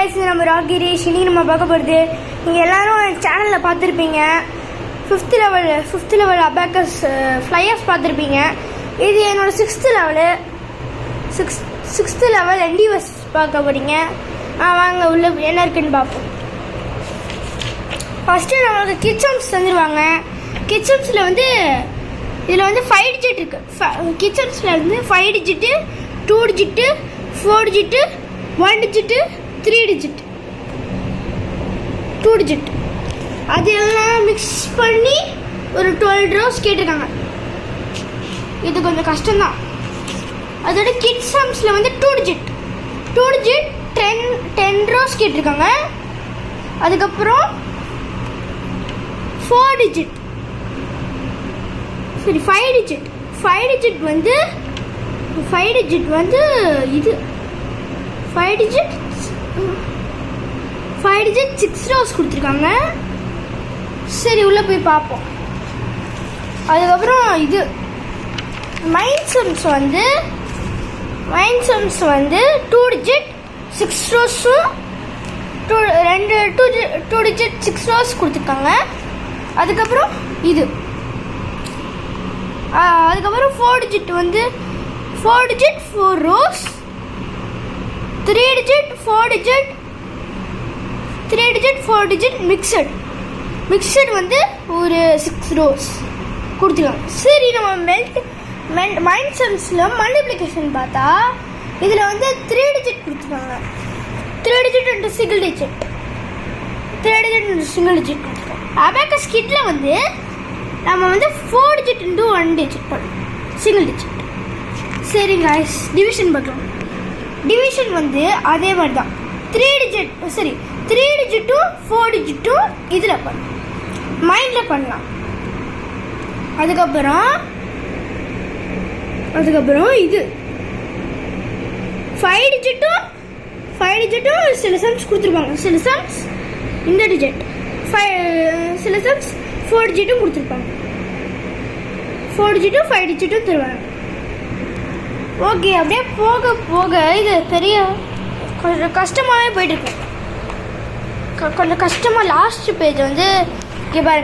guys, நம்ம ராகிரேஷ். இன்னைக்கு நம்ம பார்க்க போகிறது, நீங்கள் எல்லாரும் சேனலில் பார்த்துருப்பீங்க, ஃபிஃப்த் லெவல் அபாக்கஸ் ஃப்ளையர்ஸ் பார்த்துருப்பீங்க. இது என்னோட சிக்ஸ்த்து லெவல் என்டிவஸ் பார்க்க போகிறீங்க. வாங்க உள்ள என்ன இருக்குன்னு பார்ப்போம். ஃபஸ்ட்டு நம்மளுக்கு கிச்சன்ஸ் தந்துடுவாங்க. கிச்சன்ஸில் வந்து இதில் வந்து 5 டிஜிட் இருக்குது. கிச்சன்ஸில் வந்து 5 digit, 2 digit, 4 digit, 1 digit, 3 digit, 2 digit, அதெல்லாம் மிக்ஸ் பண்ணி ஒரு 12 ரோஸ் கேட்டிருக்காங்க. இது கொஞ்சம் கஷ்டம்தான். அதோட கிட்ஸ் சம்ஸில் வந்து 2 டிஜிட் 10 ரோஸ் கேட்டிருக்காங்க. அதுக்கப்புறம் 4 டிஜிட், சரி 5 டிஜிட் வந்து இது 5 டிஜிட் 6 ரோஸ் கொடுத்துருக்காங்க. சரி உள்ளே போய் பார்ப்போம். அதுக்கப்புறம் இது மைண்ட் சம்ஸ் வந்து 2 டிஜிட் 6 ரோஸும் 2 டிஜிட் 6 ரோஸ் கொடுத்துருக்காங்க. அதுக்கப்புறம் இது அதுக்கப்புறம் 4 டிஜிட் வந்து 4 digit 4 rose, 3 digit 4 digit 4 digit mixed வந்து ஒரு 6 ரோஸ் கொடுத்துருக்காங்க. சரி, நம்ம மைண்ட் சம்ஸில் மல்டிப்ளிகேஷன் பார்த்தா இதில் வந்து 3 டிஜிட் கொடுத்துருக்காங்க. 3 டிஜிட் அண்ட் சிங்கிள் டிஜிட் கொடுத்துருக்காங்க. அபாக்கஸ் கிட்டில் வந்து நம்ம வந்து 4 டிஜிட் இன்ட்டு 1 டிஜிட் பண்ணணும், சிங்கிள் டிஜிட். சரி guys, டிவிஷன் பார்க்கலாம். டிவிஷன் வந்து அதே மாதிரி தான். 3 டிஜிட்டும் 4 டிஜிட்டும் இதில் பண்ணலாம், மைண்டில் பண்ணலாம். அதுக்கப்புறம் இது 5 டிஜிட்டும் சில சம்ஸ் கொடுத்துருப்பாங்க. சில சம்ஸ் இந்த டிஜிட், சில சம்ஸ் 4 டிஜிட்டும் கொடுத்துருப்பாங்க. 4 டிஜிட்டும் 5 டிஜிட்டும் தருவாங்க. ஓகே, அப்படியே போக இது பெரிய கொஞ்சம் கஷ்டமாகவே போயிட்டுருக்கு. கொஞ்சம் கஷ்டமாக லாஸ்ட் பேஜ் வந்து இங்கே பாருங்க.